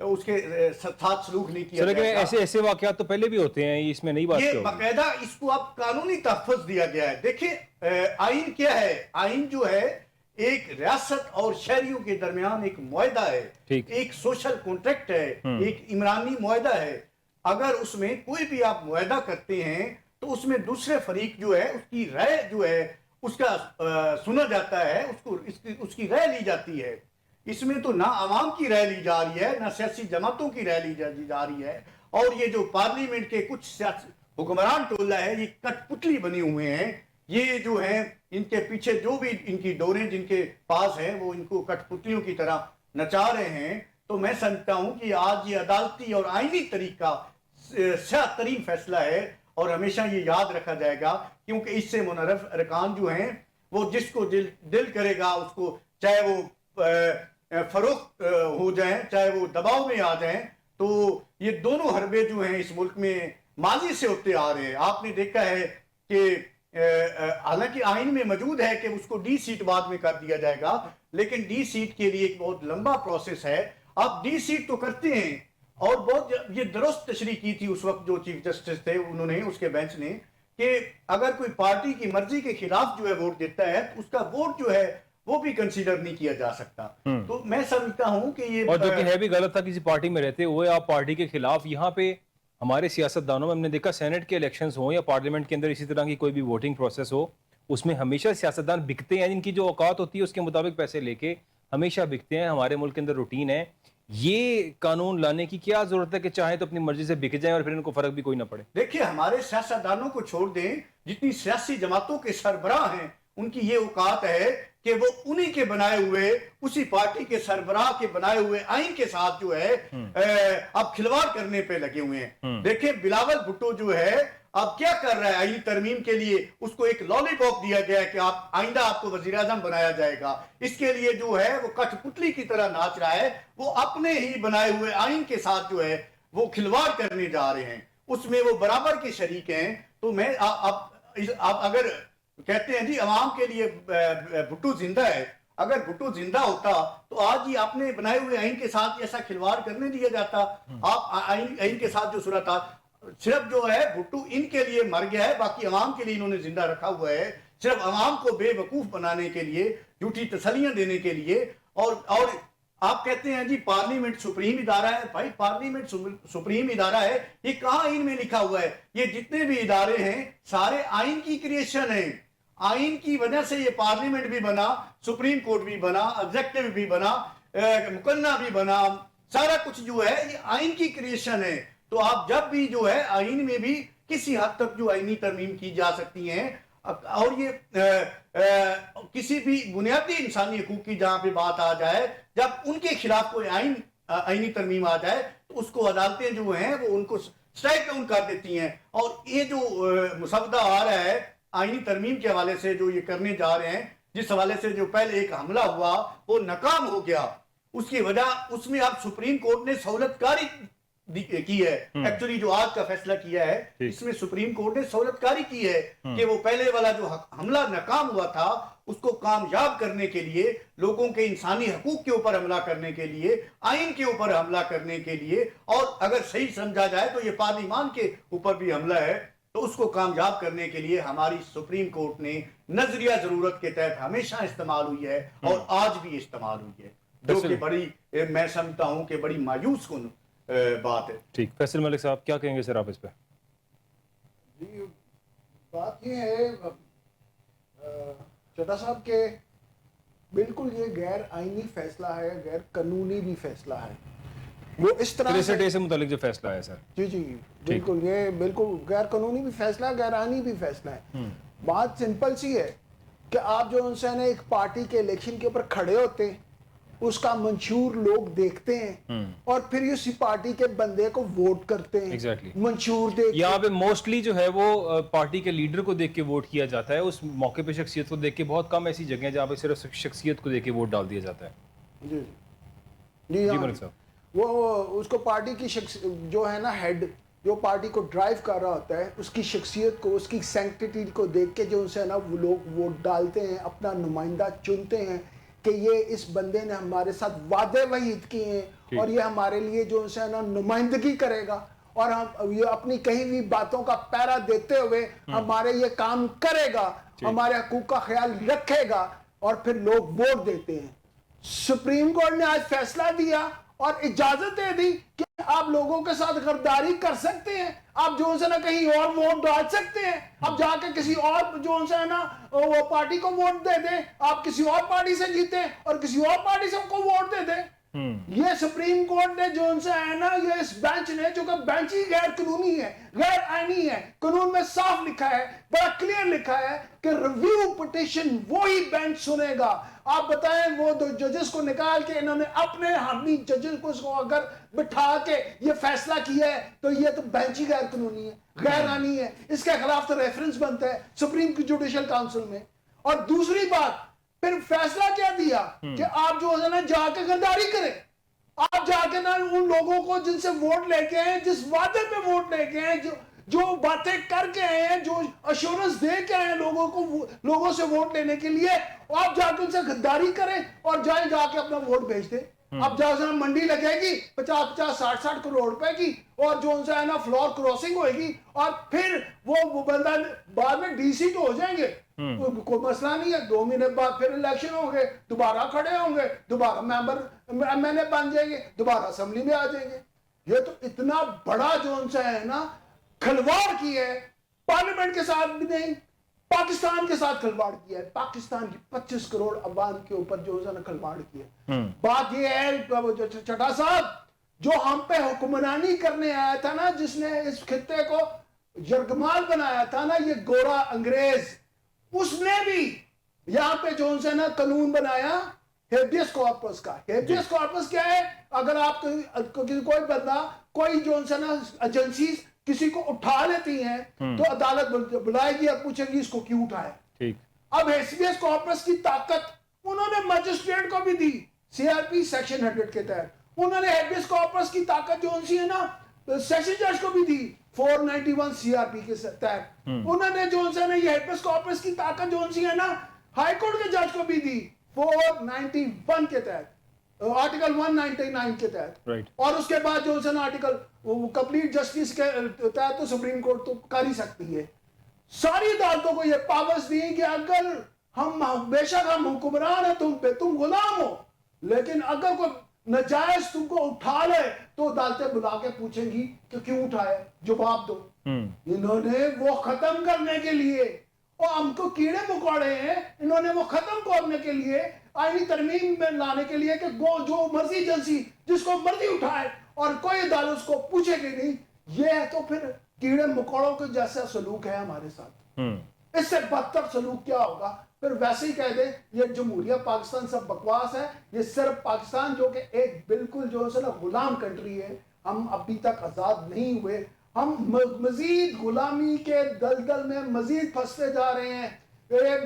اس کے ساتھ سلوک نہیں کیا لیکن جائے گا. ایسے واقعات تو پہلے بھی ہوتے ہیں, اس میں نئی بات یہ کیا ہوگی؟ باقاعدہ اس کو اب قانونی تحفظ دیا گیا ہے. دیکھیں آئین کیا ہے؟ آئین جو ہے ایک ریاست اور شہریوں کے درمیان ایک معاہدہ ہے, ایک سوشل کانٹریکٹ ہے, ایک عمرانی معاہدہ ہے. اگر اس میں کوئی بھی آپ معاہدہ کرتے ہیں تو اس میں دوسرے فریق جو ہے اس کی رائے جو ہے اس کا سنا جاتا ہے, اس کی رائے لی جاتی ہے. اس میں تو نہ عوام کی رائے لی جا رہی ہے, نہ سیاسی جماعتوں کی رائے لی جا رہی ہے. اور یہ جو پارلیمنٹ کے کچھ سیاسی حکمران ٹولہ ہے, یہ کٹ پتلی بنے ہوئے ہیں. یہ جو ہیں ان کے پیچھے جو بھی ان کی ڈوریں جن کے پاس ہیں وہ ان کو کٹ پتلیوں کی طرح نچا رہے ہیں. تو میں سمجھتا ہوں کہ آج یہ عدالتی اور آئینی طریقہ سیاہ ترین فیصلہ ہے, اور ہمیشہ یہ یاد رکھا جائے گا, کیونکہ اس سے منحرف ارکان جو ہیں وہ جس کو دل کرے گا اس کو, چاہے وہ فروخت ہو جائیں چاہے وہ دباؤ میں آ جائیں. تو یہ دونوں حربے جو ہیں اس ملک میں ماضی سے ہوتے آ رہے ہیں. آپ نے دیکھا ہے کہ حالانکہ آئین میں موجود ہے کہ اس کو ڈی سیٹ بعد میں کر دیا جائے گا, لیکن ڈی سیٹ کے لیے ایک بہت لمبا پروسیس ہے. آپ ڈی سیٹ تو کرتے ہیں, اور بہت یہ درست تشریح کی تھی اس وقت جو چیف جسٹس تھے انہوں نے, اس کے بینچ نے, کہ اگر کوئی پارٹی کی مرضی کے خلاف جو ہے ووٹ دیتا ہے تو اس کا ووٹ جو ہے وہ بھی کنسیڈر نہیں کیا جا سکتا. تو میں سمجھتا ہوں کہ یہ, اور جو کہ ہے بھی غلط تھا, کسی پارٹی میں رہتے ہوئے آپ پارٹی کے خلاف. یہاں پہ ہمارے سیاستدانوں میں ہم نے دیکھا سینٹ کے الیکشنز ہوں یا پارلیمنٹ کے اندر اسی طرح کی کوئی بھی ووٹنگ پروسیس ہو, اس میں ہمیشہ سیاستدان بکتے ہیں, ان کی جو اوقات ہوتی ہے اس کے مطابق پیسے لے کے ہمیشہ بکتے ہیں. ہمارے ملک کے اندر روٹین ہے. یہ قانون لانے کی کیا ضرورت ہے کہ چاہیں تو اپنی مرضی سے بک جائیں اور پھر ان کو فرق بھی کوئی نہ پڑے؟ دیکھیے ہمارے سیاستدانوں کو چھوڑ دیں, جتنی سیاسی جماعتوں کے سربراہ ہیں ان کی یہ اوقات ہے کہ وہ انہی کے بنائے ہوئے, اسی پارٹی کے سربراہ کے بنائے ہوئے آئین کے ساتھ جو ہے اب کھلواڑ کرنے پہ لگے ہوئے ہیں. دیکھیں بلاول بھٹو جو ہے اب کیا کر رہا ہے آئینی ترمیم کے لیے, اس کو ایک لالی پاپ دیا گیا ہے کہ آئندہ آپ کو وزیر اعظم بنایا جائے گا. اس کے لیے جو ہے وہ کٹ پتلی کی طرح ناچ رہا ہے. وہ اپنے ہی بنائے ہوئے آئین کے ساتھ جو ہے وہ کھلواڑ کرنے جا رہے ہیں, اس میں وہ برابر کے شریک ہیں. تو میں اب اگر کہتے ہیں جی عوام کے لیے بھٹو زندہ ہے, اگر بھٹو زندہ ہوتا تو آج ہی آپ نے بنائے ہوئے آئین کے ساتھ ایسا کھلواڑ کرنے دیا جاتا. آپ آئین کے ساتھ جو صورت تھا, صرف جو ہے بھٹو ان کے لیے مر گیا ہے, باقی عوام کے لیے انہوں نے زندہ رکھا ہوا ہے, صرف عوام کو بے وقوف بنانے کے لیے, جھوٹی تسلیاں دینے کے لیے. اور آپ کہتے ہیں جی پارلیمنٹ سپریم ادارہ ہے. بھائی پارلیمنٹ سپریم ادارہ ہے, یہ کہاں آئین میں لکھا ہوا ہے؟ یہ جتنے بھی ادارے ہیں سارے آئین کی کریشن ہیں. آئین کی وجہ سے یہ پارلیمنٹ بھی بنا, سپریم کورٹ بھی بنا, ایگزیکٹو بھی بنا, مقننہ بھی بنا, سارا کچھ جو ہے یہ آئین کی کریشن ہے. تو آپ جب بھی جو ہے آئین میں بھی کسی حد تک جو آئینی ترمیم کی جا سکتی ہیں, اور یہ کسی بھی بنیادی انسانی حقوق کی جہاں پہ بات آ جائے, جب ان کے خلاف کوئی آئینی ترمیم آ جائے تو اس کو عدالتیں جو ہیں وہ ان کو سٹرائک ڈاؤن کر دیتی ہیں. اور یہ جو مسودہ آ رہا ہے آئینی ترمیم کے حوالے سے جو یہ کرنے جا رہے ہیں, جس حوالے سے جو پہلے ایک حملہ ہوا وہ ناکام ہو گیا, اس کی وجہ اس میں اب سپریم کورٹ نے سہولت کاری کی ہے. ایکچولی جو آج کا فیصلہ کیا ہے اس میں سپریم کورٹ نے سہولت کاری کی ہے کہ وہ پہلے والا جو حملہ ناکام ہوا تھا اس کو کامیاب کرنے کے لیے, لوگوں کے انسانی حقوق کے اوپر حملہ کرنے کے لیے, آئین کے اوپر حملہ کرنے کے لیے, اور اگر صحیح سمجھا جائے تو یہ پارلیمان کے اوپر بھی حملہ ہے, تو اس کو کامیاب کرنے کے لیے ہماری سپریم کورٹ نے نظریہ ضرورت کے تحت ہمیشہ استعمال ہوئی ہے اور آج بھی استعمال ہوئی ہے, جو کہ بڑی میں سمجھتا ہوں کہ بڑی مایوس کن بات ہے. ٹھیک, فیصل ملک صاحب کیا کہیں گے سر آپ اس پہ؟ جی بات یہ ہے چڈا صاحب کہ بالکل یہ غیر آئینی فیصلہ ہے, غیر قانونی بھی فیصلہ ہے. وہ اس طرح سے متعلق جو فیصلہ ہے سر, جی جی بالکل یہ بالکل غیر قانونی بھی فیصلہ ہے, غیر آئینی بھی فیصلہ ہے. بات سمپل سی ہے کہ آپ جو انسان ایک پارٹی کے الیکشن کے اوپر کھڑے ہوتے ہیں, اس کا منشور لوگ دیکھتے ہیں اور پھر اسی پارٹی کے بندے کو ووٹ کرتے ہیں. منشور دیکھ یہاں پہ موسٹلی جو ہے وہ پارٹی کے لیڈر کو دیکھ کے ووٹ کیا جاتا ہے, اس موقع پہ شخصیت کو دیکھ کے. بہت کم ایسی جگہیں جہاں پہ صرف شخصیت کو دیکھ کے ووٹ ڈال دیا جاتا ہے. جی جی جی ملک صاحب, وہ اس کو پارٹی کی جو ہے نا ہیڈ, جو پارٹی کو ڈرائیو کر رہا ہوتا ہے, اس کی شخصیت کو, اس کی سینکٹیٹی کو دیکھ کے جو اسے نا وہ لوگ ووٹ ڈالتے ہیں, اپنا نمائندہ چنتے ہیں کہ یہ اس بندے نے ہمارے ساتھ وعدے وعید کیے ہیں اور یہ ہمارے لیے جو ہے نا نمائندگی کرے گا اور ہم یہ اپنی کہیں بھی باتوں کا پیرا دیتے ہوئے ہمارے یہ کام کرے گا, ہمارے حقوق کا خیال رکھے گا, اور پھر لوگ ووٹ دیتے ہیں. سپریم کورٹ نے آج فیصلہ دیا اور اجازت دے دی کہ آپ لوگوں کے ساتھ غداری کر سکتے ہیں, آپ جو ہے نا کہیں اور ووٹ ڈال سکتے ہیں, آپ جا کے کسی اور جو ہے نا وہ پارٹی کو ووٹ دے دیں, آپ کسی اور پارٹی سے جیتے اور کسی اور پارٹی سے کو ووٹ دے دیں. یہ سپریم کورٹ نے جو ان سے ہے نا, یہ اس بینچ نے, جو کہ بینچ ہی غیر قانونی ہے, غیر آئینی ہے, قانون میں صاف لکھا ہے, بڑا کلیئر لکھا ہے کہ ریویو پٹیشن وہی بینچ سنے گا. آپ بتائیں وہ دو ججز کو نکال کے انہوں نے اپنے حامی ججز کو اگر بٹھا کے یہ فیصلہ کیا ہے تو یہ تو بینچ ہی غیر قانونی ہے, غیر آئینی ہے, اس کے خلاف تو ریفرنس بنتا ہے سپریم جوڈیشل کاؤنسل میں. اور دوسری بات پھر فیصلہ کیا دیا کہ آپ جو ہے نا جا کے غداری کریں, آپ جا کے نا ان لوگوں کو جن سے ووٹ لے کے آئے, جس وعدے پہ ووٹ لے کے آئے, جو باتیں کر کے آئے ہیں, جو اشورنس دے کے آئے ہیں لوگوں کو, لوگوں سے ووٹ لینے کے لیے, آپ جا کے ان سے غداری کریں اور جا کے اپنا ووٹ بھیج دیں. اب جہاں سے منڈی لگے گی 50-60 کروڑ روپے کی, اور جو ان سے ہے نا فلور کراسنگ ہوئے گی, اور پھر وہ بندہ بعد میں ڈی سی تو ہو جائیں گے, کوئی مسئلہ نہیں ہے, 2 مہینے بعد پھر الیکشن ہوں گے, دوبارہ کھڑے ہوں گے, دوبارہ ممبر ایم ایل اے بن جائیں گے, دوبارہ اسمبلی میں آ جائیں گے. یہ تو اتنا بڑا جو ان سے ہے نا کھلواڑ کیا ہے, پارلیمنٹ کے ساتھ بھی نہیں, پاکستان کے ساتھ کھلواڑ کیا ہے, پاکستان کی 25 کروڑ عوام کے اوپر جو ہے نا کھلواڑ کیا ہے. بات یہ ہے چٹا صاحب, جو ہم پہ حکمرانی کرنے آیا تھا نا, جس نے اس خطے کو یرغمال بنایا تھا نا, یہ گورا انگریز, اس نے بھی یہاں پہ جو ہے نا قانون بنایا ہیبیس کارپس کا. ہیبیس کارپس کیا ہے؟ اگر آپ کوئی بندہ, کوئی جو ہے نا ایجنسیز کسی کو اٹھا لیتی ہیں تو عدالت بلائے گی اور پوچھے گی اس کو کیوں اٹھایا. اب ہیبیس کارپس کی طاقت انہوں نے مجسٹریٹ کو بھی دی, سی آر پی سیکشن 100 کے تحت. انہوں نے ہیبیس کارپس کی طاقت جو ہے نا سیشن جج کو بھی دی 491 سی آر پی کے تحت. انہوں نے جو ہے نا یہ ہیبیس کارپس کی طاقت جو ہے نا ہائی کورٹ کے جج کو بھی دی 491 کے تحت, آرٹیکل 199 کے تحت. اور اس کے بعد جو ہے نا آرٹیکل کمپلیٹ جسٹس کے تحت تو سپریم کورٹ تو کر ہی سکتی ہے. ساری عدالتوں کو یہ پاورز دی کہ اگر ہم بے شک ہم حکمران ہیں تم پہ, تم غلام ہو, لیکن اگر کوئی نجائز تم کو اٹھا لے تو عدالتیں بلا کے پوچھیں گی کہ کیوں اٹھائے, جواب دو. انہوں نے وہ ختم کرنے کے لیے, اور ہم کو کیڑے مکوڑے ہیں, انہوں نے وہ ختم کرنے کے لیے, آئینی ترمیم میں لانے کے لیے کہ جو مرضی ایجنسی جس کو مرضی اٹھائے اور کوئی عدالت اس کو پوچھے گی نہیں. یہ تو پھر کیڑے مکوڑوں کے جیسا سلوک ہے ہمارے ساتھ. اس سے بدتر سلوک کیا ہوگا؟ پھر ویسے ہی کہہ دیں یہ جمہوریہ پاکستان سب بکواس ہے, یہ صرف پاکستان جو کہ ایک بالکل جو ہے نا غلام کنٹری ہے, ہم ابھی تک آزاد نہیں ہوئے, ہم مزید غلامی کے دلدل میں مزید پھنستے جا رہے ہیں. یہ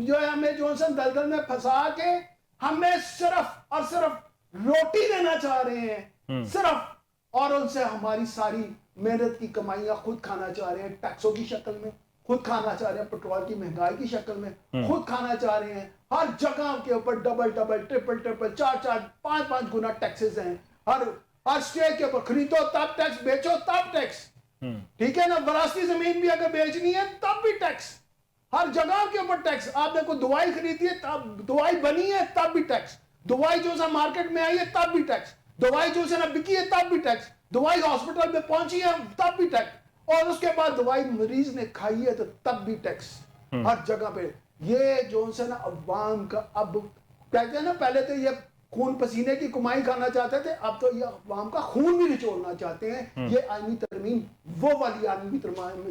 جو ہے ہمیں جو ہے دلدل میں پھنسا کے ہمیں صرف اور صرف روٹی دینا چاہ رہے ہیں, صرف, اور ان سے ہماری ساری محنت کی کمائیاں خود کھانا چاہ رہے ہیں, ٹیکسوں کی شکل میں خود کھانا چاہ رہے ہیں, پیٹرول کی مہنگائی کی شکل میں خود کھانا چاہ رہے ہیں. ہر جگہ کے اوپر ڈبل ٹرپل 4-5 گنا ٹیکسز ہیں. ہر اسٹیٹ کے اوپر خریدو تب ٹیکس, بیچو تب ٹیکس, ٹھیک ہے نا, وراثتی زمین بھی اگر بیچنی ہے تب بھی ٹیکس, ہر جگہ کے اوپر ٹیکس. آپ نے کوئی دوائی خریدی ہے, تب دوائی بنی ہے تب بھی ٹیکس, دوائی جو سا مارکیٹ میں آئی ہے تب بھی ٹیکس, دوائی جو سے نا بکی ہے تب بھی ٹیکس, دوائی ہاسپٹل میں پہنچی ہے تب بھی ٹیکس, اور اس کے بعد دوائی مریض نے کھائی ہے تو تب بھی ٹیکس. ہر جگہ پہ یہ جو ہے نا عوام کا, اب کہتے ہیں نا پہلے تو یہ خون پسینے کی کمائی کھانا چاہتے تھے, اب تو یہ عوام کا خون بھی نچوڑنا چاہتے ہیں. یہ آئینی ترمیم وہ والی آئینی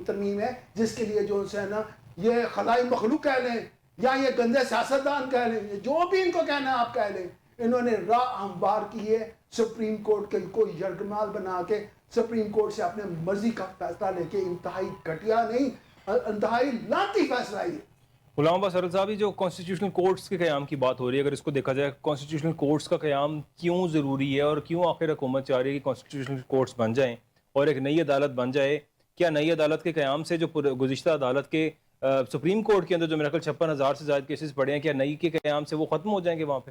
ترمیم ہے جس کے لیے جو ہے نا یہ خلائی مخلوق کہہ لیں یا یہ گندے سیاستدان کہہ لیں, جو بھی ان کو کہنا ہے آپ کہہ لیں, انہوں نے راہ ہموار کی ہے سپریم کورٹ کے کو یرغمال بنا کے, سپریم کورٹ سے اپنے مرضی کا فیصلہ لے کے. انتہائی گھٹیا نہیں, انتہائی لانتی فیصلہ ہے. غلام عباس سرد صاحب, جو کانسٹیٹیوشنل کورٹس کے قیام کی بات ہو رہی ہے, اگر اس کو دیکھا جائے کانسٹیٹیوشنل کورٹس کا قیام کیوں ضروری ہے, اور کیوں آخر حکومت چاہ رہی ہے کہ کانسٹیٹیوشنل کورٹس بن جائیں اور ایک نئی عدالت بن جائے؟ کیا نئی عدالت کے قیام سے جو گزشتہ عدالت کے سپریم کورٹ کے اندر جو میرا خیال 56,000 سے زائد کیسز پڑے ہیں, کیا نئی کے قیام سے وہ ختم ہو جائیں گے وہاں پہ؟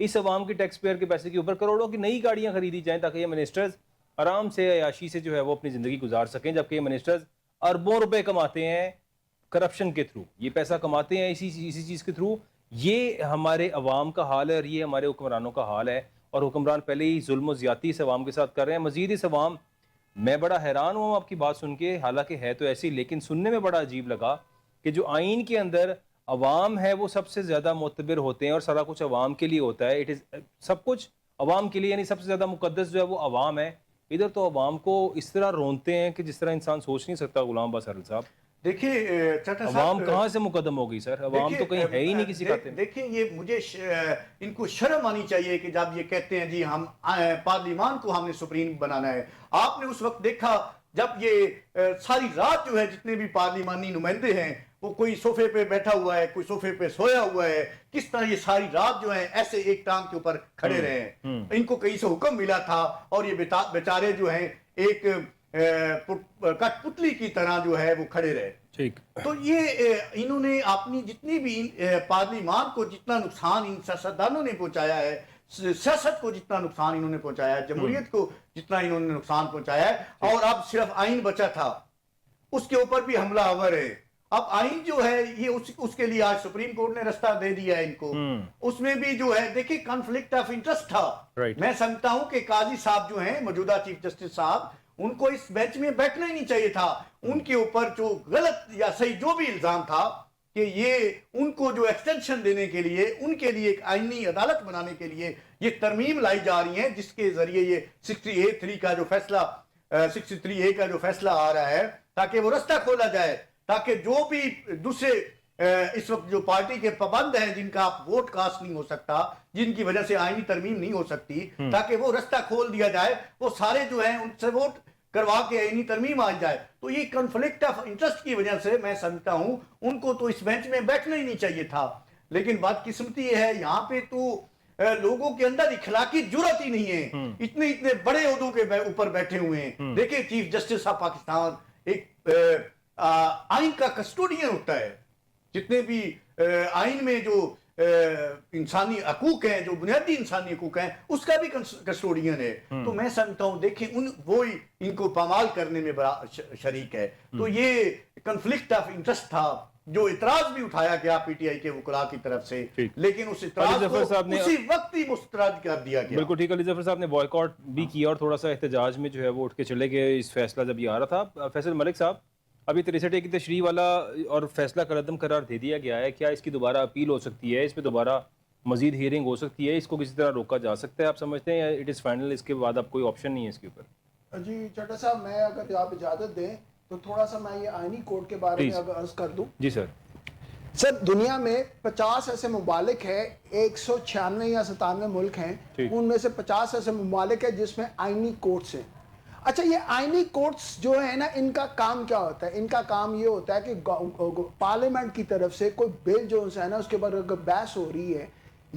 اس عوام کے ٹیکس پیئر کے پیسے کے اوپر کروڑوں کی نئی گاڑیاں خریدی جائیں تاکہ یہ منسٹرز آرام سے عیاشی سے جو ہے وہ اپنی زندگی گزار سکیں، جبکہ یہ منسٹرز اربوں روپے کماتے ہیں کرپشن کے تھرو، یہ پیسہ کماتے ہیں اسی چیز کے تھرو. یہ ہمارے عوام کا حال ہے اور یہ ہمارے حکمرانوں کا حال ہے، اور حکمران پہلے ہی ظلم و زیادتی اس عوام کے ساتھ کر رہے ہیں. مزید اس عوام، میں بڑا حیران ہوں آپ کی بات سن کے، حالانکہ ہے تو ایسی، لیکن سننے میں بڑا عجیب لگا کہ جو آئین کے اندر عوام ہے وہ سب سے زیادہ معتبر ہوتے ہیں اور سارا کچھ عوام کے لیے ہوتا ہے، سب کچھ عوام کے لیے، یعنی سب سے زیادہ مقدس جو ہے وہ عوام ہے. ادھر تو عوام کو اس طرح رونتے ہیں کہ جس طرح انسان سوچ نہیں سکتا. غلام عباس حرل صاحب، دیکھیے چٹا صاحب، عوام کہاں سے مقدم ہو گئی سر؟ عوام تو کہیں ہے ہی نہیں کسی خاطر. دیکھیں یہ مجھے ان کو شرم آنی چاہیے کہ جب یہ کہتے ہیں جی ہم پارلیمان کو ہم نے سپریم بنانا ہے. آپ نے اس وقت دیکھا جب یہ ساری رات جو ہے جتنے بھی پارلیمانی نمائندے ہیں وہ کوئی صوفے پہ بیٹھا ہوا ہے، کوئی صوفے پہ سویا ہوا ہے، کس طرح یہ ساری رات جو ہیں ایسے ایک ٹانگ کے اوپر کھڑے رہے ہیں. ان کو کہیں سے حکم ملا تھا اور یہ بیچارے جو ہیں ایک کٹ پتلی کی طرح جو ہے وہ کھڑے رہے. ٹھیک. تو یہ انہوں نے اپنی جتنی بھی پارلیمان کو جتنا نقصان ان سیاستدانوں نے پہنچایا ہے، سیاست کو جتنا نقصان انہوں نے پہنچایا ہے، جمہوریت کو جتنا انہوں نے نقصان پہنچایا ہے، اور اب صرف آئین بچا تھا اس کے اوپر بھی حملہ آور ہے. اب آئین جو ہے یہ اس کے لیے آج سپریم کورٹ نے رستہ دے دیا ہے ان کو. اس میں بھی جو ہے دیکھیں کنفلکٹ آف انٹرسٹ تھا. میں سمجھتا ہوں کہ قاضی صاحب جو ہیں موجودہ چیف جسٹس صاحب، ان کو اس بینچ میں بیٹھنا ہی نہیں چاہیے تھا. ان کے اوپر جو غلط یا صحیح جو بھی الزام تھا کہ یہ ان کو جو ایکسٹینشن دینے کے لیے، ان کے لیے ایک آئینی عدالت بنانے کے لیے یہ ترمیم لائی جا رہی ہیں جس کے ذریعے یہ 63A کا جو فیصلہ 63A کا جو فیصلہ آ رہا ہے، تاکہ وہ رستہ کھولا جائے، تاکہ جو بھی دوسرے اس وقت جو پارٹی کے پابند ہیں جن کا آپ ووٹ کاسٹ نہیں ہو سکتا، جن کی وجہ سے آئینی ترمیم نہیں ہو سکتی، تاکہ وہ رستہ کھول دیا جائے، وہ سارے جو ہیں ان سے ووٹ کروا کے آئینی ترمیم آ جائے. تو یہ کنفلکٹ آف انٹرسٹ کی وجہ سے میں سمجھتا ہوں ان کو تو اس بینچ میں بیٹھنا ہی نہیں چاہیے تھا. لیکن بدقسمتی یہ ہے یہاں پہ تو لوگوں کے اندر اخلاقی جرات ہی نہیں ہے، اتنے بڑے عہدوں کے اوپر بیٹھے ہوئے ہیں. دیکھیں چیف جسٹس آف پاکستان ایک آئین کا کسٹوڈین ہوتا ہے. جتنے بھی آئین میں جو انسانی حقوق ہیں، جو بنیادی انسانی حقوق ہیں، اس کا بھی کسٹوڈین ہے. تو میں سمجھتا ہوں دیکھیں وہی ان کو پامال کرنے میں بڑا شریک ہے. تو یہ کنفلکٹ آف انٹرسٹ تھا جو اعتراض بھی اٹھایا گیا پی ٹی آئی کے وکلاء کی طرف سے، لیکن اس اعتراض کو اسی وقت ہی مسترد کر دیا گیا. بالکل ٹھیک. علی ظفر صاحب نے بوائیکاٹ بھی کیا اور تھوڑا سا احتجاج میں جو ہے وہ اٹھ کے چلے گئے اس فیصلہ جب یہ آ رہا تھا. فیصل ملک صاحب، ابھی 63A کی تشریح والا اور فیصلہ کالعدم قرار دے دیا گیا ہے، کیا اس کی دوبارہ اپیل ہو سکتی ہے؟ اس پہ دوبارہ مزید ہیئرنگ ہو سکتی ہے؟ اس کو کسی طرح روکا جا سکتا ہے آپ سمجھتے ہیں، یا اٹ از فائنل، اس کے بعد اب کوئی آپشن نہیں ہے اس کے اوپر؟ جی چٹا صاہب، میں اگر آپ اجازت دیں تو تھوڑا سا میں یہ آئینی کوڈ کے بارے میں اگر عرض کر دوں. جی سر. سر دنیا میں 50 ایسے ممالک ہیں، 196 یا 97 ملک ہیں، ان میں سے 50 ایسے ممالک ہیں جس میں آئینی کورٹس ہیں. اچھا، یہ آئینی کورٹس جو ہے نا، ان کا کام کیا ہوتا ہے؟ ان کا کام یہ ہوتا ہے کہ پارلیمنٹ کی طرف سے کوئی بل جو ہے نا اس کے اوپر اگر بحث ہو رہی ہے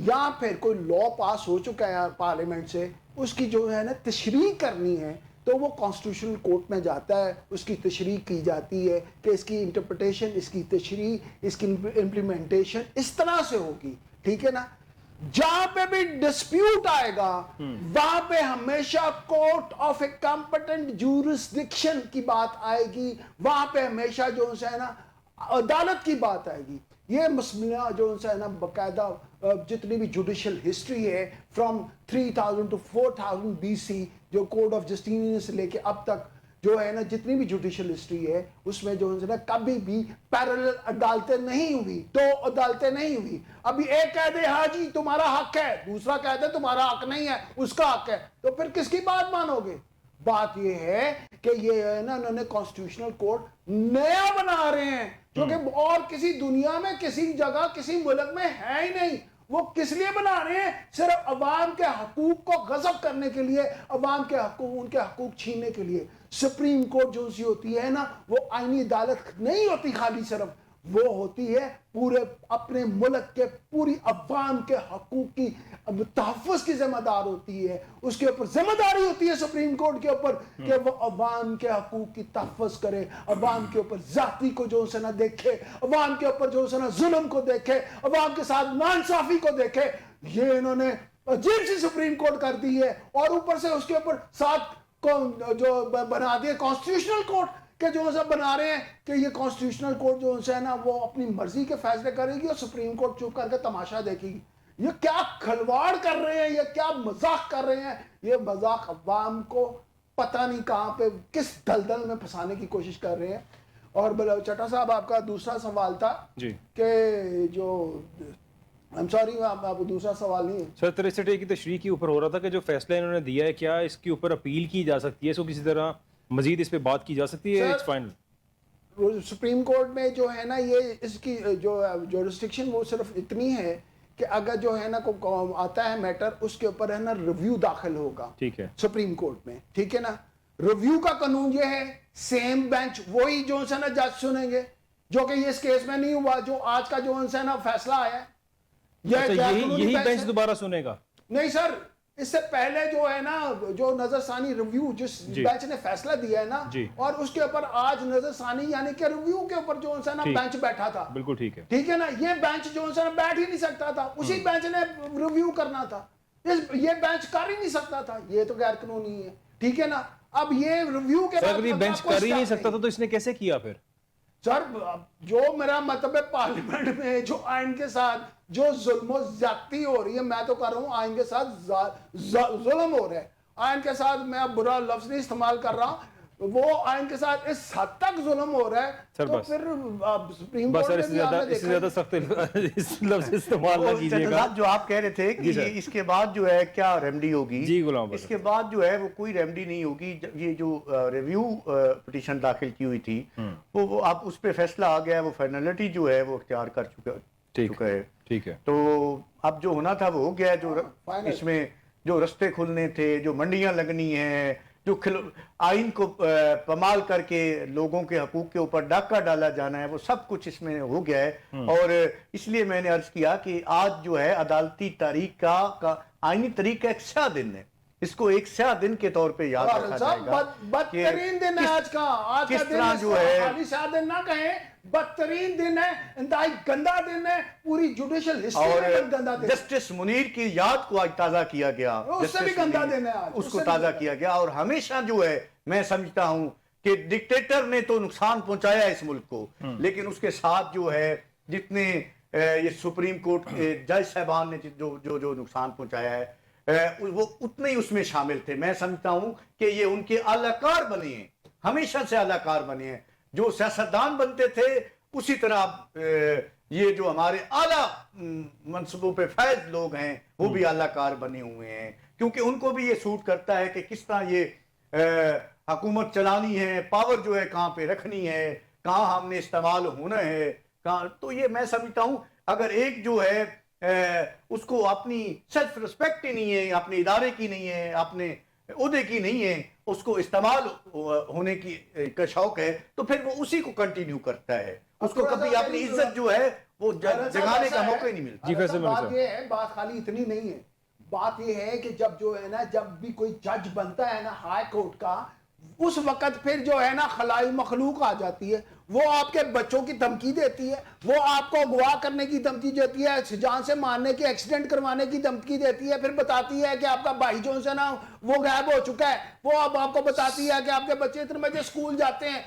یا پھر کوئی لا پاس ہو چکا ہے پارلیمنٹ سے، اس کی جو ہے نا تشریح کرنی ہے تو وہ کانسٹیٹیوشنل کورٹ میں جاتا ہے، اس کی تشریح کی جاتی ہے کہ اس کی انٹرپریٹیشن، اس کی تشریح، اس کی امپلیمنٹیشن اس طرح سے ہوگی. ٹھیک ہے نا؟ جہاں پہ بھی ڈسپیوٹ آئے گا وہاں پہ ہمیشہ court of a competent jurisdiction کی بات آئے گی، وہاں پہ ہمیشہ جو ہے نا عدالت کی بات آئے گی. یہ مسئلہ جو ہے نا باقاعدہ جتنی بھی جوڈیشل ہسٹری ہے فرام 3000 to 4000 BC، جو کوڈ آف جسٹینین سے لے کے اب تک جو ہے نا جتنی بھی جوڈیشل ہسٹری ہے اس میں جو ہے نا کبھی بھی پیرلل عدالتیں نہیں ہوئی، دو عدالتیں نہیں ہوئی. ابھی ایک کہہ دے ہاں جی تمہارا حق ہے، دوسرا کہہ دے تمہارا حق نہیں ہے، اس کا حق ہے، تو پھر کس کی بات مانو گے؟ بات یہ ہے کہ یہ ہے نا انہوں نے کانسٹیٹیوشنل کورٹ نیا بنا رہے ہیں جو کہ اور کسی دنیا میں کسی جگہ کسی ملک میں ہے ہی نہیں. وہ کس لیے بنا رہے ہیں؟ صرف عوام کے حقوق کو غصب کرنے کے لیے، عوام کے حقوق، ان کے حقوق چھیننے کے لیے. سپریم کورٹ جو سی ہوتی ہے نا وہ آئینی عدالت نہیں ہوتی خالی صرف، وہ ہوتی ہے پورے اپنے ملک کے پوری عوام کے حقوق کی تحفظ کی ذمہ دار ہوتی ہے. اس کے اوپر ذمہ داری ہوتی ہے سپریم کورٹ کے اوپر کہ وہ عوام کے حقوق کی تحفظ کرے, عوام کے اوپر ذاتی کو جو سے نہ دیکھے, عوام کے اوپر جو سے نہ ظلم کو دیکھے, عوام کے ساتھ ناانصافی کو دیکھے. یہ انہوں نے عجیب سی سپریم کورٹ کر دی ہے, اور اوپر سے اس کے اوپر ساتھ جو بنا دیے کانسٹیٹیوشنل کورٹ کہ جو سب بنا رہے ہیں کہ یہ کانسٹیٹیوشنل کورٹ جو ہے نا وہ اپنی مرضی کے فیصلے کرے گی اور سپریم کورٹ چپ کر کے تماشا دیکھے گی. یہ کیا کھلواڑ کر رہے ہیں, یہ کیا مذاق کر رہے ہیں. یہ مذاق عوام کو پتہ نہیں کہاں پہ کس دلدل میں پھنسانے کی کوشش کر رہے ہیں. اور چٹا صاحب آپ کا دوسرا سوال تھا جی کہ جو سوری آپ دوسرا سوال نہیں ہے سر 63 کی تشریح کے اوپر ہو رہا تھا کہ جو فیصلہ انہوں نے دیا ہے کیا اس کے اوپر اپیل کی جا سکتی ہے, اس کو کسی طرح مزید اس پہ بات کی جا سکتی ہے؟ فائنل سپریم کورٹ میں جو ہے نا یہ اس کی جو ریسٹرکشن وہ صرف اتنی ہے کہ اگر جو ہے نا کو آتا ہے میٹر اس کے اوپر ہے نا ریویو داخل ہوگا ٹھیک ہے سپریم کورٹ میں, ٹھیک ہے نا. ریویو کا قانون یہ ہے سیم بینچ وہی جو ہے نا جج سنیں گے, جو کہ یہ اس کیس میں نہیں ہوا. جو آج کا جو ہے نا فیصلہ آیا یہی بینچ دوبارہ سنے گا؟ نہیں سر, اس سے پہلے جو ہے نا جو نظر ثانی ریویو جس بینچ نے فیصلہ دیا ہے نا اور اس کے اوپر آج نظر ثانی یعنی کہ ریویو کے اوپر جو ہے نا بینچ بیٹھا تھا. بالکل ٹھیک ہے, ٹھیک ہے نا. یہ بینچ جو ہے نا بیٹھ ہی نہیں سکتا تھا, اسی بینچ نے ریویو کرنا تھا. یہ بینچ کر ہی نہیں سکتا تھا, یہ تو غیر قانونی ہے, ٹھیک ہے نا. اب یہ ریویو کے بعد بینچ کر ہی نہیں سکتا تھا تو اس نے کیسے کیا پھر؟ سر جو میرا مطلب ہے پارلیمنٹ میں جو آئین کے ساتھ جو ظلم و زیادتی ہو رہی ہے, میں تو کر رہا ہوں آئین کے ساتھ ظلم ہو رہا ہے. آئین کے ساتھ میں اب برا لفظ نہیں استعمال کر رہا, وہ آئین کے ساتھ اس حد تک ظلم ہو رہا ہے تو پھر سپریم کورٹ میں بھی آپ نے اس سے زیادہ سخت لفظ استعمال نہ کیجیے گا. جو آپ کہہ رہے تھے کہ اس کے بعد جو ہے کیا ریمیڈی ہوگی, جی غلام, اس کے بعد جو ہے وہ کوئی ریمیڈی نہیں ہوگی. یہ جو ریویو پٹیشن داخل کی ہوئی تھی وہ اب اس پہ فیصلہ آ گیا ہے, وہ فائنلٹی جو ہے وہ اختیار کر چکا ہے. ٹھیک ہے, تو اب جو ہونا تھا وہ ہو گیا. جو اس میں جو رستے کھلنے تھے, جو منڈیاں لگنی ہیں, جو آئین کو پامال کر کے لوگوں کے حقوق کے اوپر ڈاکہ ڈالا جانا ہے, وہ سب کچھ اس میں ہو گیا ہے. اور اس لیے میں نے عرض کیا کہ آج جو ہے عدالتی تاریخ کا آئینی تاریخ کا ایک سیاہ دن ہے. اس کو ایک سیاہ دن کے طور پہ یاد رکھا جائے گا. بدترین دن ہے آج کا. آج کا دن جو ہے خالی سیاہ دن نہ کہیں, بدترین دن ہے, انتہائی گندا دن ہے, پوری جوڈیشل ہسٹری میں گندا دن. جسٹس منیر کی یاد کو آج تازہ کیا گیا, اس سے بھی گندا دن ہے آج, اس کو تازہ کیا گیا. اور ہمیشہ جو ہے میں سمجھتا ہوں کہ ڈکٹیٹر نے تو نقصان پہنچایا اس ملک کو, لیکن اس کے ساتھ جو ہے جتنے یہ سپریم کورٹ جج صاحبان نے جو نقصان پہنچایا ہے وہ اتنے ہی اس میں شامل تھے. میں سمجھتا ہوں کہ یہ ان کے اعلی کار بنے ہیں, ہمیشہ سے اعلی کار بنے ہیں. جو سیاستدان بنتے تھے اسی طرح یہ جو ہمارے اعلی منصبوں پہ فائز لوگ ہیں وہ بھی اعلی کار بنے ہوئے ہیں, کیونکہ ان کو بھی یہ سوٹ کرتا ہے کہ کس طرح یہ حکومت چلانی ہے, پاور جو ہے کہاں پہ رکھنی ہے, کہاں ہم نے استعمال ہونا ہے کہاں. تو یہ میں سمجھتا ہوں اگر ایک جو ہے اس کو اپنی سیلف ریسپیکٹ ہی نہیں ہے, اپنے ادارے کی نہیں ہے, اپنے عہدے کی نہیں ہے, اس کو استعمال ہونے کی کا شوق ہے, تو پھر وہ اسی کو کنٹینیو کرتا ہے. اس کو کبھی اپنی عزت جو ہے وہ جگانے کا موقع ہی نہیں ملتا. جی فیصل بات یہ ہے, بات خالی اتنی نہیں ہے, بات یہ ہے کہ جب جو ہے نا جب بھی کوئی جج بنتا ہے نا ہائی کورٹ کا, اس وقت پھر جو ہے نا خلائی مخلوق آ جاتی ہے, وہ آپ کے بچوں کی دھمکی دیتی ہے, وہ آپ کو اغوا کرنے کی دھمکی دیتی ہے, جان سے مارنے کی, ایکسیڈنٹ کروانے کی دھمکی دیتی ہے, پھر بتاتی ہے کہ آپ کا بھائی جو ہے نا وہ غائب ہو چکا ہے, وہ اب آپ کو بتاتی ہے کہ آپ کے بچے اتنے بجے اسکول جاتے ہیں.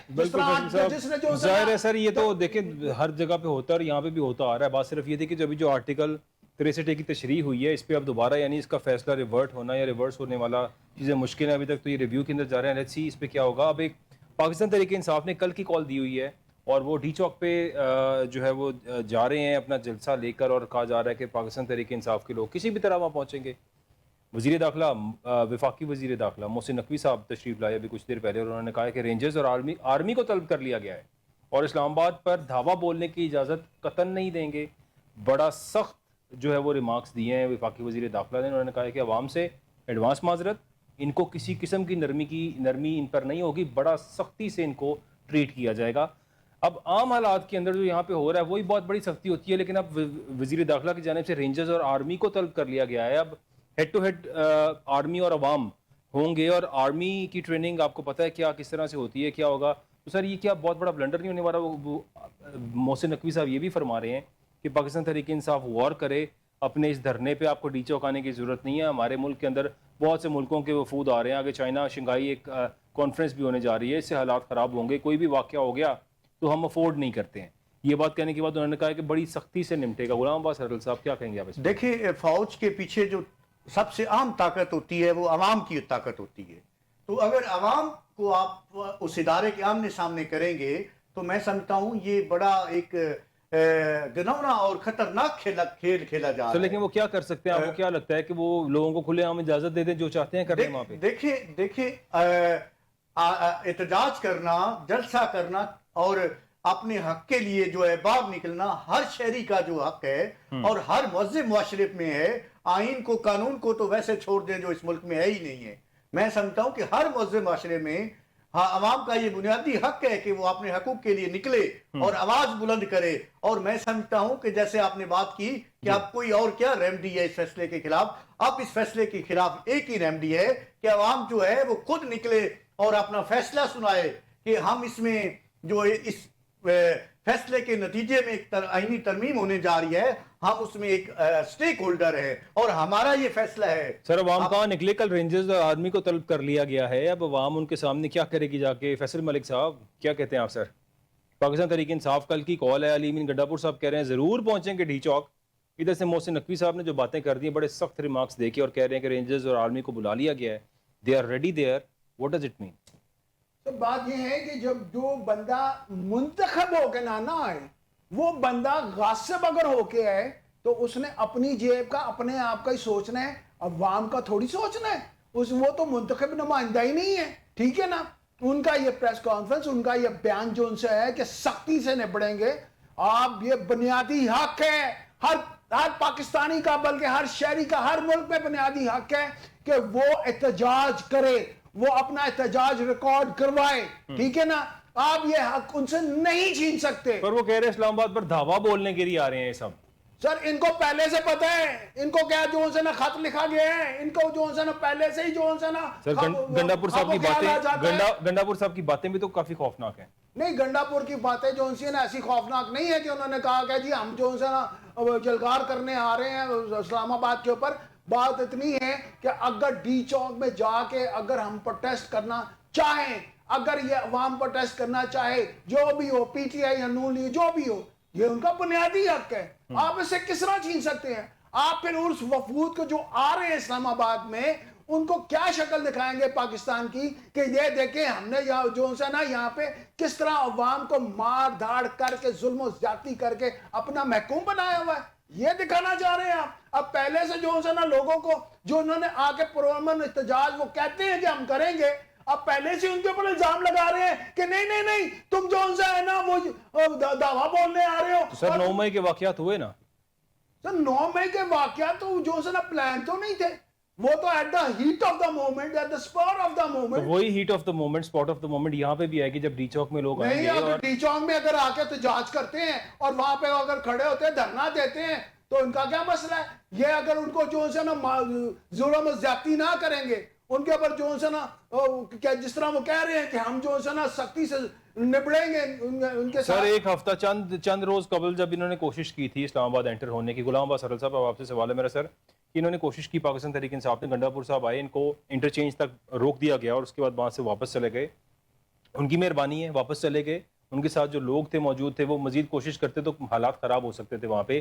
ظاہر ہے سر, یہ تو دیکھیں ہر جگہ پہ ہوتا ہے اور یہاں پہ بھی ہوتا آ رہا ہے. بات صرف یہ تھی کہ جو ابھی جو آرٹیکل 63 کی تشریح ہوئی ہے اس پہ اب دوبارہ یعنی اس کا فیصلہ ریورٹ ہونا یا ریورس ہونے والا چیزیں مشکل ہیں. ابھی تک تو یہ ریویو کے اندر جا رہے ہیں, لیٹس سی اس پہ کیا ہوگا. اب ایک پاکستان تحریک انصاف نے کل کی کال دی ہوئی ہے اور وہ ڈی چوک پہ جو ہے وہ جا رہے ہیں اپنا جلسہ لے کر, اور کہا جا رہا ہے کہ پاکستان تحریک انصاف کے لوگ کسی بھی طرح وہاں پہنچیں گے. وزیر داخلہ وفاقی وزیر داخلہ محسن نقوی صاحب تشریف لائے ابھی کچھ دیر پہلے, اور انہوں نے کہا کہ رینجرز اور آرمی کو طلب کر لیا گیا ہے اور اسلام آباد پر دھاوا بولنے کی اجازت قطعاً نہیں دیں گے. بڑا سخت جو ہے وہ ریمارکس دیے ہیں وفاقی وزیر داخلہ نے. انہوں نے کہا ہے کہ عوام سے ایڈوانس معذرت, ان کو کسی قسم کی نرمی ان پر نہیں ہوگی, بڑا سختی سے ان کو ٹریٹ کیا جائے گا. اب عام حالات کے اندر جو یہاں پہ ہو رہا ہے وہی بہت بڑی سختی ہوتی ہے، لیکن اب وزیر داخلہ کی جانب سے رینجرز اور آرمی کو طلب کر لیا گیا ہے. اب ہیڈ ٹو ہیڈ آرمی اور عوام ہوں گے، اور آرمی کی ٹریننگ آپ کو پتہ ہے کیا کس طرح سے ہوتی ہے، کیا ہوگا. تو سر یہ کیا بہت بڑا بلنڈر نہیں ہونے والا؟ محسن نقوی صاحب یہ بھی فرما رہے ہیں کہ پاکستان تحریک انصاف غور کرے اپنے اس دھرنے پہ، آپ کو ڈی چوک آنے کی ضرورت نہیں ہے. ہمارے ملک کے اندر بہت سے ملکوں کے وفود آ رہے ہیں، آگے چائنا شنگھائی ایک کانفرنس بھی ہونے جا رہی ہے، اس سے حالات خراب ہوں گے. کوئی بھی واقعہ ہو گیا تو ہم افورڈ نہیں کرتے ہیں. یہ بات کہنے کے بعد انہوں نے کہا کہ بڑی سختی سے نمٹے گا. غلام عباس حرل صاحب کیا کہیں گے آپ اس میں؟ دیکھیں فوج کے پیچھے جو سب سے عام طاقت ہوتی ہے وہ عوام کی طاقت ہوتی ہے. تو اگر عوام کو آپ اس ادارے کے آمنے سامنے کریں گے تو میں سمجھتا ہوں یہ بڑا ایک گنونا اور خطرناک کھیل کھیلا جا رہا ہے. لیکن وہ کیا کر سکتے ہیں؟ آپ کو کیا لگتا ہے کہ وہ لوگوں کو کھلے عام اجازت دے دیں جو چاہتے ہیں کریں وہاں پہ؟ دیکھیں احتجاج کرنا، جلسہ کرنا اور اپنے حق کے لیے جو ہے باہر نکلنا ہر شہری کا جو حق ہے اور ہر مہذب معاشرے میں ہے. آئین کو، قانون کو تو ویسے چھوڑ دیں جو اس ملک میں ہے ہی نہیں ہے. میں سمجھتا ہوں کہ ہر مہذب معاشرے میں عوام کا یہ بنیادی حق ہے کہ وہ اپنے حقوق کے لیے نکلے اور آواز بلند کرے. اور میں سمجھتا ہوں کہ جیسے آپ نے بات کی کہ اب کوئی اور کیا ریمیڈی ہے اس فیصلے کے خلاف، اب اس فیصلے کے خلاف ایک ہی ریمیڈی ہے کہ عوام جو ہے وہ خود نکلے اور اپنا فیصلہ سنائے کہ ہم اس میں جو اس فیصلے کے نتیجے میں ایک آئینی ترمیم ہونے جا رہی ہے، ہم اس میں ایک سٹیک ہولڈر ہے اور ہمارا یہ فیصلہ ہے. سر عوام کہاں نکلے؟ کل رینجرز اور آرمی کو طلب کر لیا گیا ہے. اب عوام ان کے سامنے کیا کرے گی جا کے؟ فیصل ملک صاحب کیا کہتے ہیں آپ؟ سر پاکستان تحریک انصاف کل کی کال ہے، علی امین گڈا پور صاحب کہہ رہے ہیں ضرور پہنچیں گے ڈی چوک. ادھر سے محسن نقوی صاحب نے جو باتیں کر دی ہیں بڑے سخت ریمارکس دے کے، اور کہہ رہے ہیں کہ رینجرز اور آرمی کو بلا لیا گیا ہے، they are ready there. What does it mean? تو بات یہ ہے کہ جب جو بندہ منتخب ہو کے نہ آئے، وہ بندہ غاصب اگر ہو کے آئے تو اس نے اپنی جیب کا، اپنے آپ کا ہی سوچنا ہے، عوام کا تھوڑی سوچنا ہے. وہ تو منتخب نمائندہ ہی نہیں ہے، ٹھیک ہے نا. ان کا یہ پریس کانفرنس، ان کا یہ بیان جو ان سے ہے کہ سختی سے نپٹیں گے. آپ یہ بنیادی حق ہے ہر پاکستانی کا، بلکہ ہر شہری کا، ہر ملک میں بنیادی حق ہے کہ وہ احتجاج کرے، وہ اپنا احتجاج ریکارڈ کروائے، ٹھیک ہے نا. آپ یہ حق ان سے نہیں چھین سکتے. پر وہ کہہ رہے ہیں اسلام آباد پر دھاوا بولنے کے لیے آ رہے ہیں یہ سب. سر ان کو پہلے سے پتہ ہے، ان کو کیا جو سے نا خط لکھا گیا ہے، ان کو جو سے نا پہلے سے ہی جو سے نا. سر گنڈا پور صاحب کی باتیں، گنڈا پور صاحب کی باتیں بھی تو کافی خوفناک ہیں. نہیں، گنڈا پور کی باتیں جو سی نا ایسی خوفناک نہیں ہے کہ انہوں نے کہا کہ جی ہم جو سے نا جلگار کرنے آ رہے ہیں اسلام آباد کے اوپر. بات اتنی ہے کہ اگر ڈی چوک میں جا کے اگر ہم پروٹیسٹ کرنا چاہیں، اگر یہ عوام پروٹیسٹ کرنا چاہے، جو بھی ہو، پی ٹی آئی یا نون لیگ جو بھی ہو، یہ ان کا بنیادی حق ہے. آپ اسے کس طرح چھین سکتے ہیں؟ آپ پھر اس وفود کو جو آ رہے ہیں اسلام آباد میں، ان کو کیا شکل دکھائیں گے پاکستان کی کہ یہ دیکھیں ہم نے جو سے نا یہاں پہ کس طرح عوام کو مار دھاڑ کر کے، ظلم و زیادتی کر کے اپنا محکوم بنایا ہوا ہے. یہ دکھانا چاہ رہے ہیں آپ. اب پہلے سے جو سے نا لوگوں کو جو انہوں نے آ کے پرامن احتجاج وہ کہتے ہیں کہ ہم کریں گے، اب پہلے سے ان کے اوپر الزام لگا رہے ہیں کہ نہیں نہیں نہیں تم جو ان سے ہے نا وہ دعویٰ بولنے آ رہے ہو. سر 9 مئی کے واقعات ہوئے نا؟ سر 9 مئی کے واقعات تو جو سے نا پلان تو نہیں تھے، وہ تو at the heat of the moment, at the spot of the moment. وہی heat of the moment, spot of the moment یہاں پہ بھی ہے کہ جب ڈی چوک میں لوگ آئیں نہیں، گے. اگر ڈی چوک میں اگر آ کے احتجاج کرتے ہیں اور وہاں پہ اگر کھڑے ہوتے ہیں، دھرنا دیتے ہیں، تو ان کا کیا مسئلہ ہے؟ یہ اگر ان کو جو سے نا ظلم و زیادتی نہ کریں گے، ان کے اوپر جو سے نا جس طرح وہ کہہ رہے ہیں کہ ہم جو سے نا سختی سے نپڑیں گے ان کے ساتھ. سر ایک ہفتہ چند روز قبل جب انہوں نے کوشش کی تھی اسلام آباد انٹر ہونے کی، غلام عباس حرل صاحب اب آپ سے سوال ہے میرا سر کہ انہوں نے کوشش کی، پاکستان تحریک انصاف نے، گنڈا پور صاحب آئے، ان کو انٹرچینج تک روک دیا گیا اور اس کے بعد وہاں سے واپس چلے گئے. ان کی مہربانی ہے، واپس چلے گئے. ان کے ساتھ جو لوگ تھے موجود تھے وہ مزید کوشش کرتے تو حالات خراب ہو سکتے تھے وہاں پہ.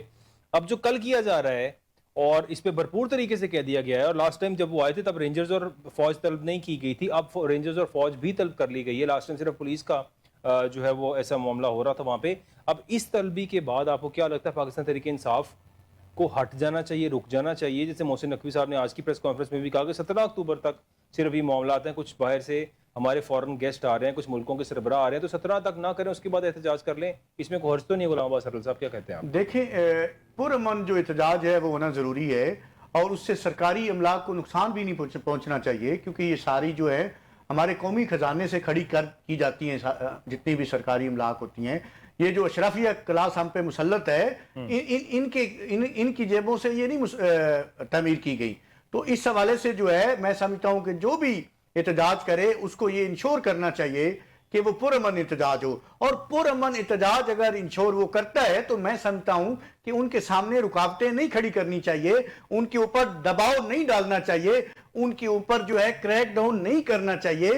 اب جو کل کیا جا رہا ہے اور اس پہ بھرپور طریقے سے کہہ دیا گیا ہے، اور لاسٹ ٹائم جب وہ آئے تھے تب رینجرز اور فوج طلب نہیں کی گئی تھی، اب رینجرز اور فوج بھی طلب کر لی گئی ہے. لاسٹ ٹائم صرف پولیس کا جو ہے وہ ایسا معاملہ ہو رہا تھا وہاں پہ. اب اس طلبی کے بعد آپ کو کیا لگتا ہے پاکستان تحریک انصاف کو ہٹ جانا چاہیے، رک جانا چاہیے؟ جیسے محسن نقوی صاحب نے آج کی پریس کانفرنس میں بھی کہا کہ 17 اکتوبر تک صرف یہ معاملات ہیں، کچھ باہر سے ہمارے فورن گیسٹ آ رہے ہیں، کچھ ملکوں کے سربراہ آ رہے ہیں، تو 17 تک نہ کریں، اس کے بعد احتجاج کر لیں. اس میں کوئی حرج تو نہیں؟ غلام عباس حرل صاحب کیا کہتے ہیں آپ؟ دیکھیں پرامن جو احتجاج ہے وہ ہونا ضروری ہے، اور اس سے سرکاری املاک کو نقصان بھی نہیں پہنچنا چاہیے، کیونکہ یہ ساری جو ہے ہمارے قومی خزانے سے کھڑی کی جاتی ہیں جتنی بھی سرکاری املاک ہوتی ہیں، یہ جو اشرافیہ کلاس ہم پہ مسلط ہے، ان کی جیبوں سے یہ نہیں تعمیر کی گئی. تو اس حوالے سے جو ہے میں سمجھتا ہوں کہ جو بھی احتجاج کرے اس کو یہ انشور کرنا چاہیے کہ وہ پرامن احتجاج ہو، اور پرامن احتجاج اگر انشور وہ کرتا ہے تو میں سمجھتا ہوں کہ ان کے سامنے رکاوٹیں نہیں کھڑی کرنی چاہیے، ان کے اوپر دباؤ نہیں ڈالنا چاہیے، ان کے اوپر جو ہے کریک ڈاؤن نہیں کرنا چاہیے.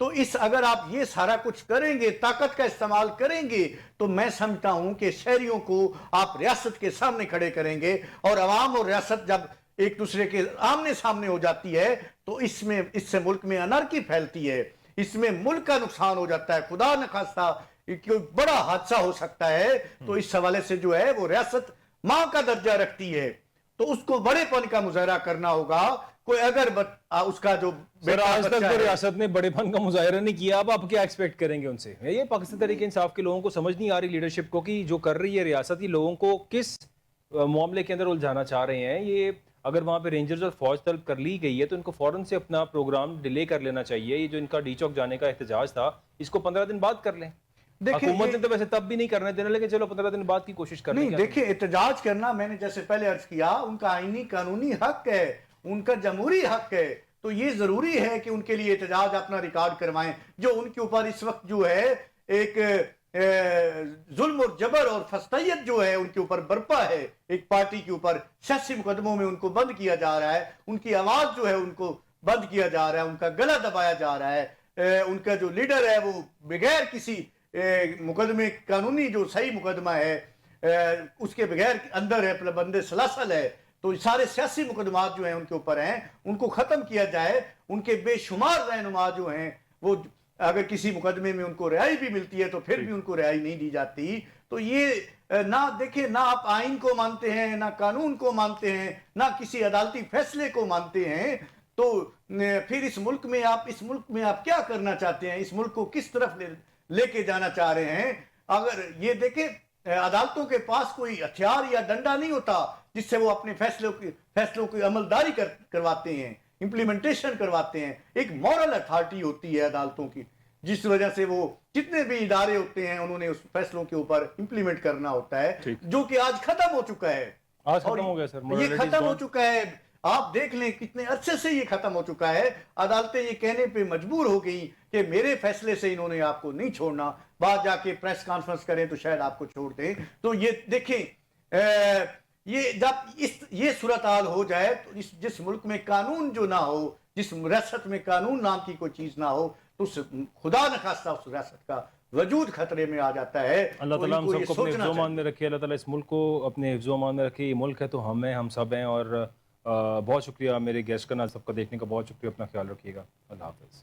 تو اگر آپ یہ سارا کچھ کریں گے، طاقت کا استعمال کریں گے، تو میں سمجھتا ہوں کہ شہریوں کو آپ ریاست کے سامنے کھڑے کریں گے، اور عوام اور ریاست جب ایک دوسرے کے آمنے سامنے ہو جاتی ہے تو اس سے ملک میں انارکی پھیلتی ہے، اس میں ملک کا نقصان ہو جاتا ہے، خدا نخواستہ کوئی بڑا حادثہ ہو سکتا ہے. تو اس حوالے سے جو ہے وہ ریاست ماں کا درجہ رکھتی ہے، تو اس کو بڑے پن کا مظاہرہ کرنا ہوگا. کوئی اگر اس کا جو سر آج تک بچہ تو ہے، ریاست نے بڑے پن کا مظاہرہ نہیں کیا، اب آپ کیا ایکسپیکٹ کریں گے ان سے؟ یہ پاکستان تحریک انصاف کے لوگوں کو سمجھ نہیں آ رہی لیڈرشپ کو کہ جو کر رہی ہے ریاست، یہ لوگوں کو کس معاملے کے اندر الجھانا چاہ رہے ہیں. یہ اگر وہاں پہ رینجرز اور فوج طلب کر لی گئی ہے تو ان کو فوراً سے اپنا پروگرام ڈیلے کر لینا چاہیے. یہ جو ان کا ڈی چوک جانے کا احتجاج تھا اس کو 15 دن بعد کر لیں. حکومت نے تو ویسے تب بھی نہیں کرنے دینا، لیکن چلو 15 دن بعد کی کوشش کرنے. نہیں دیکھیں، احتجاج کرنا میں نے جیسے پہلے عرض کیا ان کا آئینی قانونی حق ہے، ان کا جمہوری حق ہے. تو یہ ضروری ہے کہ ان کے لیے احتجاج اپنا ریکارڈ کروائیں. جو ان کے اوپر اس وقت جو ہے ایک ظلم اور جبر اور فسطیت جو ہے ان کے اوپر برپا ہے، ایک پارٹی کے اوپر سیاسی مقدموں میں ان کو بند کیا جا رہا ہے، ان کی آواز جو ہے ان کو بند کیا جا رہا ہے، ان کا گلا دبایا جا رہا ہے. ان کا جو لیڈر ہے وہ بغیر کسی مقدمے قانونی جو صحیح مقدمہ ہے اس کے بغیر اندر ہے، بندے سلاسل ہے. تو سارے سیاسی مقدمات جو ہیں ان کے اوپر ہیں، ان کو ختم کیا جائے. ان کے بے شمار رہنما جو ہیں وہ اگر کسی مقدمے میں ان کو رہائی بھی ملتی ہے تو پھر بھی ان کو رہائی نہیں دی جاتی. تو یہ نہ دیکھیں، نہ آپ آئین کو مانتے ہیں، نہ قانون کو مانتے ہیں، نہ کسی عدالتی فیصلے کو مانتے ہیں. تو پھر اس ملک میں آپ کیا کرنا چاہتے ہیں؟ اس ملک کو کس طرف لے کے جانا چاہ رہے ہیں؟ اگر یہ دیکھیں عدالتوں کے پاس کوئی ہتھیار یا ڈنڈا نہیں ہوتا جس سے وہ اپنے فیصلوں کی عملداری کرواتے ہیں، امپلیمنٹیشن کرواتے ہیں. ایک مورل اتھارٹی ہوتی ہے عدالتوں کی، جس وجہ سے وہ جتنے بھی ادارے ہوتے ہیں انہوں نے اس فیصلوں کے اوپر امپلیمنٹ کرنا ہوتا ہے، جو کہ آج ختم ہو چکا ہے. آج ختم ہو گیا سر، یہ ختم ہو چکا ہے. آپ دیکھ لیں کتنے عرصے سے یہ ختم ہو چکا ہے. عدالتیں یہ کہنے پہ مجبور ہو گئی کہ میرے فیصلے سے انہوں نے آپ کو نہیں چھوڑنا، بعد جا کے پریس کانفرنس کریں تو شاید آپ کو چھوڑ دیں. تو یہ دیکھیں یہ جب یہ صورتحال ہو جائے تو جس ملک میں قانون جو نہ ہو، جس ریاست میں قانون نام کی کوئی چیز نہ ہو، تو خدا نخواستہ اس ریاست کا وجود خطرے میں آ جاتا ہے. اللہ تعالیٰ ہم سب کو اپنے حفظ و امان میں رکھے، اللہ تعالیٰ اس ملک کو اپنے حفظ و امان میں رکھے. یہ ملک ہے تو ہم سب ہیں. اور بہت شکریہ میرے گیسٹ کا، سب کا دیکھنے کا بہت شکریہ. اپنا خیال رکھیے گا. اللہ حافظ.